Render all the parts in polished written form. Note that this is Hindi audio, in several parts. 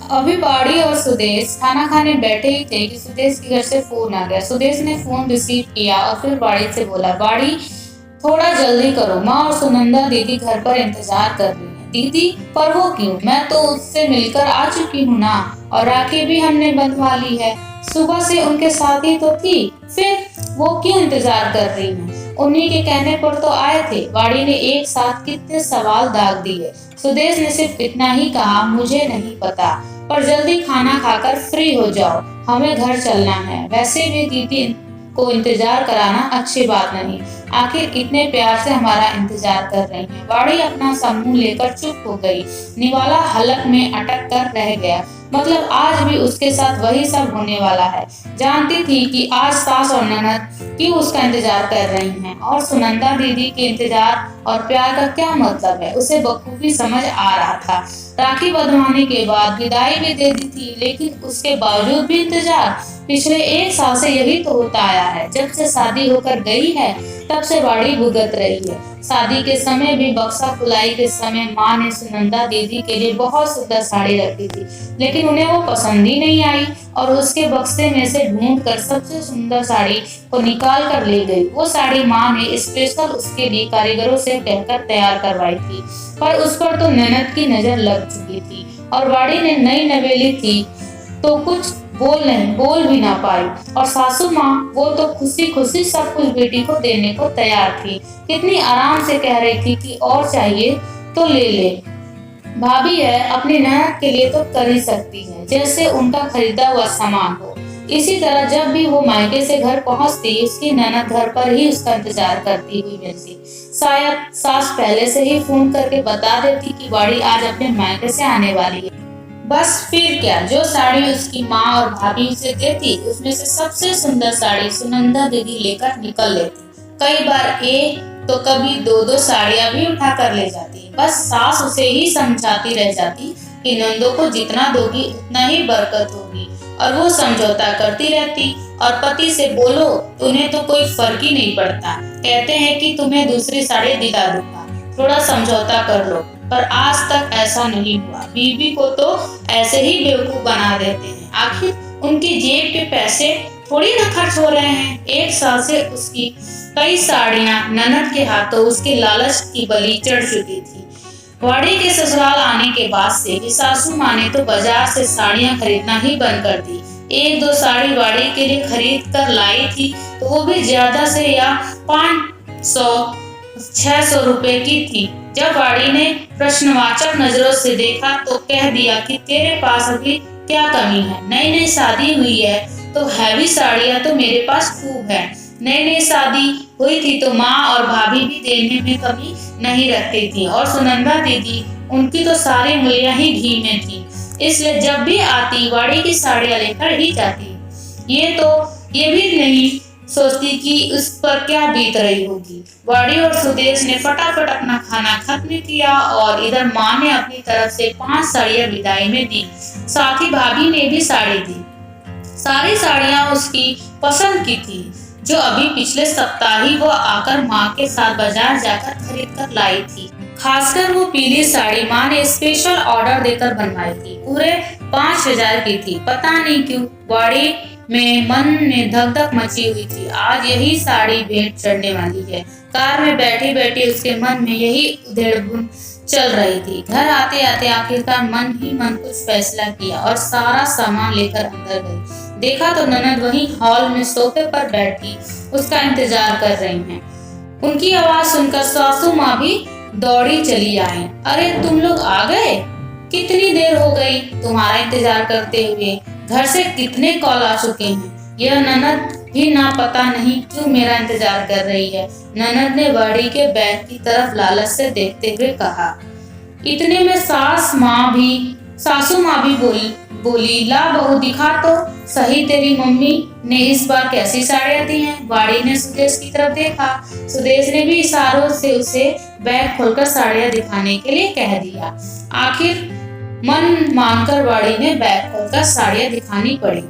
अभी बाड़ी और सुदेश खाना खाने बैठे ही थे कि सुदेश के घर से फोन आ गया। सुदेश ने फोन रिसीव किया और फिर बाड़ी से बोला, बाड़ी थोड़ा जल्दी करो, माँ और सुनंदा दीदी घर पर इंतजार कर रही है। दीदी, पर वो क्यों? मैं तो उससे मिलकर आ चुकी हूँ ना, और राखी भी हमने बंधवा ली है। सुबह से उनके साथ ही तो थी, फिर वो क्यों इंतजार कर रही है? उन्हीं के कहने पर तो आए थे। बाड़ी ने एक साथ कितने सवाल दाग दिए। सुदेश ने सिर्फ इतना ही कहा, मुझे नहीं पता, पर जल्दी खाना खाकर फ्री हो जाओ, हमें घर चलना है। वैसे भी दीदी को इंतजार कराना अच्छी बात नहीं, आखिर इतने प्यार से हमारा इंतजार कर रही है। बाड़ी अपना समूह लेकर चुप हो गई। निवाला हलक में अटक कर रह गया। मतलब आज भी उसके साथ वही सब होने वाला है। जानती थी कि आज सास और ननद क्यों उसका इंतजार कर रही हैं, और सुनंदा दीदी के इंतजार और प्यार का क्या मतलब है, उसे बखूबी समझ आ रहा था। राखी बंधवाने के बाद विदाई भी दे दी थी, लेकिन उसके बावजूद भी इंतजार। पिछले 1 साल से यही तो होता आया है। जब से शादी होकर गई है तब से बाड़ी भुगत रही है। शादी के समय भी बक्सा खुलाई के समय माँ ने सुनंदा दीदी के लिए बहुत सुंदर साड़ी रखी थी, लेकिन उन्हें वो पसंद ही नहीं आई, और उसके बक्से में से ढूंढ कर सबसे सुंदर साड़ी को निकाल कर ले गई। वो साड़ी माँ ने स्पेशल उसके लिए कारीगरों से कहकर तैयार करवाई थी, पर उस पर तो ननद की नजर लग चुकी थी, और बाड़ी ने नई नवेली थी तो कुछ बोल भी ना पाई। और सासू माँ वो तो खुशी खुशी सब कुछ बेटी को देने को तैयार थी। कितनी आराम से कह रही थी कि और चाहिए तो ले ले, भाभी है, अपनी ननद के लिए तो कर ही सकती है, जैसे उनका खरीदा हुआ सामान हो। इसी तरह जब भी वो मायके से घर पहुंचती, उसकी ननद घर पर ही उसका इंतजार करती हुई मिलती। शायद सास पहले से ही फोन करके बता देती कि बाड़ी आज अपने मायके से आने वाली है। बस फिर क्या, जो साड़ी उसकी माँ और भाभी उसे देती, उसमें से सबसे सुंदर साड़ी सुनंदा दीदी लेकर निकल लेती। कई बार एक तो कभी दो दो साड़ियाँ भी उठा कर ले जाती। बस सास उसे ही समझाती रह जाती कि नंदों को जितना दोगी उतना ही बरकत होगी, और वो समझौता करती रहती। और पति से बोलो तो उन्हें तो कोई फर्क ही नहीं पड़ता, कहते हैं कि तुम्हें दूसरी साड़ी दिला दूंगा, थोड़ा समझौता कर लो। पर आज तक ऐसा नहीं हुआ। बीवी को तो ऐसे ही बेवकूफ बना देते हैं। आखिर उनकी जेब के पैसे थोड़ी ना खर्च हो रहे हैं। 1 साल से उसकी कई साड़ियां ननद के हाथों उसके लालच की बलि चढ़ चुकी थी। वाड़ी के ससुराल आने के बाद से भी सासू माँ ने तो बाजार से साड़ियां खरीदना ही बंद कर दी। 1-2 साड़ी वाड़ी के लिए खरीद कर लाई थी, तो वो भी ज्यादा से या 500-600 रुपए की थी। जब वाड़ी ने प्रश्नवाचक नजरों से देखा तो कह दिया कि तेरे पास अभी क्या कमी है? नई नई शादी हुई है तो हैवी साड़ियाँ तो मेरे पास खूब है। नई नई शादी हुई थी तो माँ और भाभी भी देने में कमी नहीं रखती थी, और सुनंदा दीदी उनकी तो सारी उंगलियां ही घी में थी, इसलिए जब भी आती वाड़ी की साड़ियाँ लेकर ही जाती। ये भी नहीं सोचती कि उस पर क्या बीत रही होगी। वाड़ी और सुदेश ने फटाफट अपना खाना खत्म किया, और इधर माँ ने अपनी तरफ से 5 साड़ियाँ विदाई में दी। साथ ही भाभी ने भी साड़ी दी। सारी साड़ियाँ उसकी पसंद की थी, जो अभी पिछले सप्ताह ही वो आकर माँ के साथ बाजार जाकर खरीद कर लाई थी। खासकर वो पीली साड़ी माँ ने स्पेशल ऑर्डर देकर बनवाई थी, पूरे 5000 की थी। पता नहीं क्यों वाड़ी में मन में धक धक मची हुई थी। आज यही साड़ी भेंट चढ़ने वाली है। कार में बैठी बैठी उसके मन में यही उधेड़बुन चल रही थी। घर आते आते आखिरकार मन ही मन कुछ फैसला किया और सारा सामान लेकर अंदर गई। देखा तो ननद वहीं हॉल में सोफे पर बैठी उसका इंतजार कर रही हैं। उनकी आवाज सुनकर सासू माँ भी दौड़ी चली आई। अरे तुम लोग आ गए? कितनी देर हो गई तुम्हारा इंतजार करते हुए। घर से कितने कॉल आ चुके हैं। यह ननद भी ना पता नहीं क्यों मेरा इंतजार कर रही है। ननद ने बाड़ी के बैग की तरफ लालच से देखते हुए कहा। इतने में सासू माँ भी बोली ला बहू दिखा तो सही, तेरी मम्मी ने इस बार कैसी साड़ियाँ दी हैं। बाड़ी ने सुदेश की तरफ देखा। सुदेश ने भी इशारों से उसे बैग खोलकर साड़ियाँ दिखाने के लिए कह दिया। आखिर मन मानकर बाड़ी ने बैग खोलकर साड़ियाँ दिखानी पड़ी।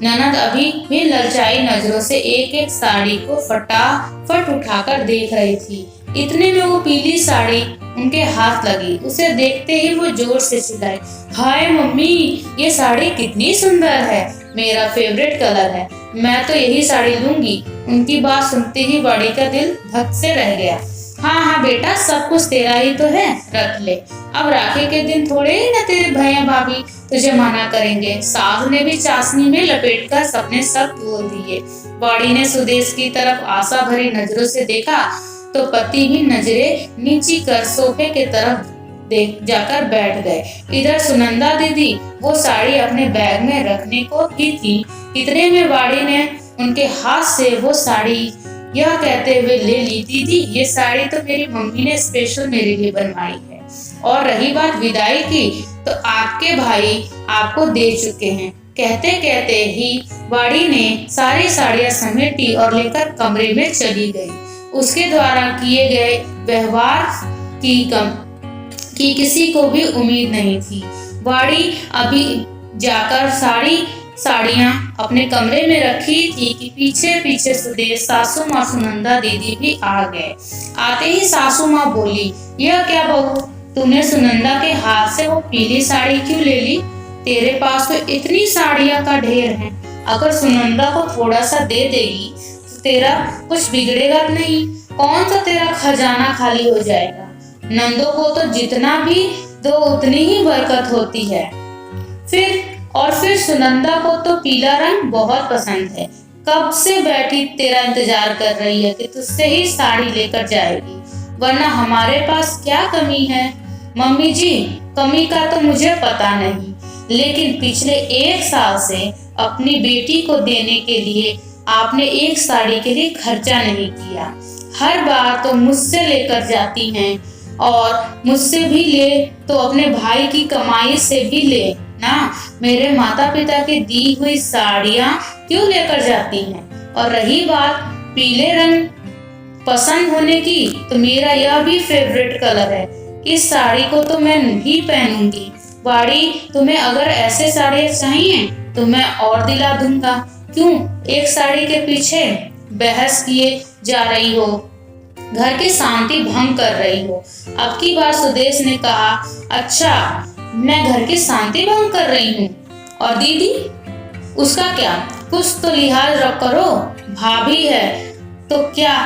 ननद अभी भी ललचाई नजरों से एक एक साड़ी को फटाफट उठाकर देख रही थी। इतने में वो पीली साड़ी उनके हाथ लगी। उसे देखते ही वो जोर से चिल्लाई, हाय मम्मी, ये साड़ी कितनी सुंदर है, मेरा फेवरेट कलर है, मैं तो यही साड़ी लूंगी। उनकी बात सुनते ही बड़ी का दिल धक से रह गया। हाँ हाँ बेटा, सब कुछ तेरा ही तो है, रख ले। अब राखी के दिन थोड़े ही न तेरे भैया भाभी तुझे मना करेंगे। सास ने भी चाशनी में लपेट कर सपने सब बोल दिए। बॉडी ने सुदेश की तरफ आशा भरी नजरों से देखा तो पति भी नजरें नीची कर सोफे के तरफ देख जाकर बैठ गए। इधर सुनंदा दीदी वो साड़ी अपने बैग में रखने को ही थी, इतने में बाड़ी ने उनके हाथ से वो साड़ी यह कहते हुए ले ली, दीदी ये साड़ी तो मेरी मम्मी ने स्पेशल मेरे लिए बनवाई है, और रही बात विदाई की तो आपके भाई आपको दे चुके हैं। कहते कहते ही बाड़ी ने सारी साड़ियां समेटी और लेकर कमरे में चली गई। उसके द्वारा किए गए व्यवहार की किसी को भी उम्मीद नहीं थी। बाड़ी अभी जाकर साड़ियां अपने कमरे में रखी थी कि पीछे पीछे सुदेश, सासू माँ सुनंदा दीदी भी आ गए। आते ही सासू माँ बोली, यह क्या बहू, तूने सुनंदा के हाथ से वो पीली साड़ी क्यों ले ली? तेरे पास तो इतनी साड़ियां का ढेर है, अगर सुनंदा को थोड़ा सा दे देगी तो तेरा कुछ बिगड़ेगा नहीं, कौन सा तेरा खजाना खाली हो जाएगा। नंदों को तो जितना भी दो उतनी ही बरकत होती है। फिर सुनंदा को तो पीला रंग बहुत पसंद है, कब से बैठी तेरा इंतजार कर रही है कि तुझसे ही साड़ी लेकर जाएगी, वरना हमारे पास क्या कमी है। मम्मी जी, कमी का तो मुझे पता नहीं, लेकिन पिछले 1 साल से अपनी बेटी को देने के लिए आपने एक साड़ी के लिए खर्चा नहीं किया। हर बार तो मुझसे लेकर जाती हैं, और मुझसे भी ले तो अपने भाई की कमाई से भी ले ना। मेरे माता पिता की दी हुई साड़ियां क्यों लेकर जाती हैं? और रही बात पीले रंग पसंद होने की, तो मेरा यह भी फेवरेट कलर है, इस साड़ी को तो मैं भी पहनूंगी। बाड़ी, तुम्हें अगर ऐसे साड़ियाँ चाहिए तो मैं और दिला दूंगा, क्यों एक साड़ी के पीछे बहस किए जा रही हो, घर की शांति भंग कर रही हो। अब की बार सुदेश ने कहा, अच्छा मैं घर की शांति भंग कर रही हूँ, और दीदी उसका क्या, कुछ तो लिहाज करो, भाभी है तो क्या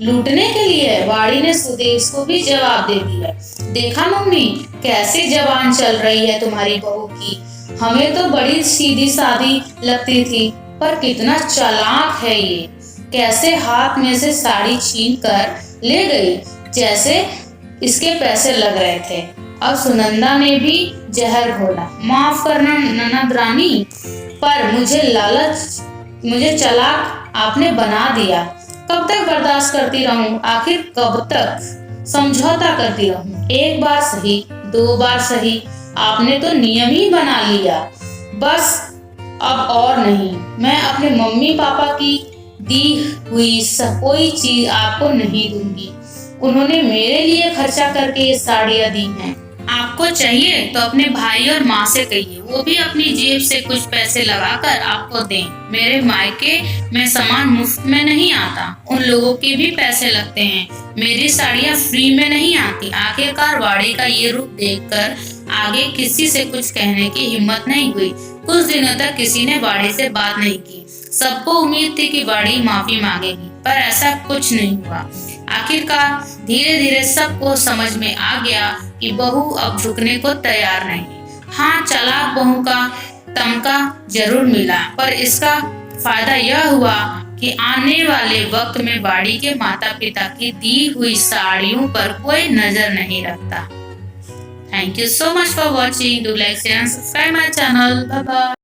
लूटने के लिए? वाड़ी ने सुदेश को भी जवाब दे दिया। देखा मम्मी, कैसे जबान चल रही है तुम्हारी बहू की, हमें तो बड़ी सीधी सादी लगती थी, पर कितना चालाक है ये, कैसे हाथ में से साड़ी छीन कर ले गई जैसे इसके पैसे लग रहे थे। अब सुनंदा ने भी जहर घोला, माफ करना ननद रानी, पर मुझे चालाक आपने बना दिया। कब तक बर्दाश्त करती रहूं, आखिर कब तक समझौता करती रहूं? एक बार सही, 2 बार सही, आपने तो नियम ही बना लिया, बस अब और नहीं। मैं अपने मम्मी पापा की दी हुई कोई चीज आपको नहीं दूंगी, उन्होंने मेरे लिए खर्चा करके ये साड़ियाँ दी हैं। आपको चाहिए तो अपने भाई और माँ से कहिए, वो भी अपनी जेब से कुछ पैसे लगाकर आपको दें। मेरे मायके में सामान मुफ्त में नहीं आता, उन लोगों के भी पैसे लगते हैं, मेरी साड़ियाँ फ्री में नहीं आती। आखिरकार वाड़ी का ये रूप देखकर आगे किसी से कुछ कहने की हिम्मत नहीं हुई। कुछ दिनों तक किसी ने वाड़ी से बात नहीं की। सबको उम्मीद थी कि वाड़ी माफी मांगेगी, पर ऐसा कुछ नहीं हुआ। आखिरकार धीरे धीरे सबको समझ में आ गया कि बहू अब झुकने को तैयार नहीं। हाँ, चालाक बहू का तमगा जरूर मिला, पर इसका फायदा यह हुआ कि आने वाले वक्त में वाड़ी के माता पिता की दी हुई साड़ियों पर कोई नजर नहीं रखता। Thank you so much for watching. Do like, share and subscribe my channel. Bye bye.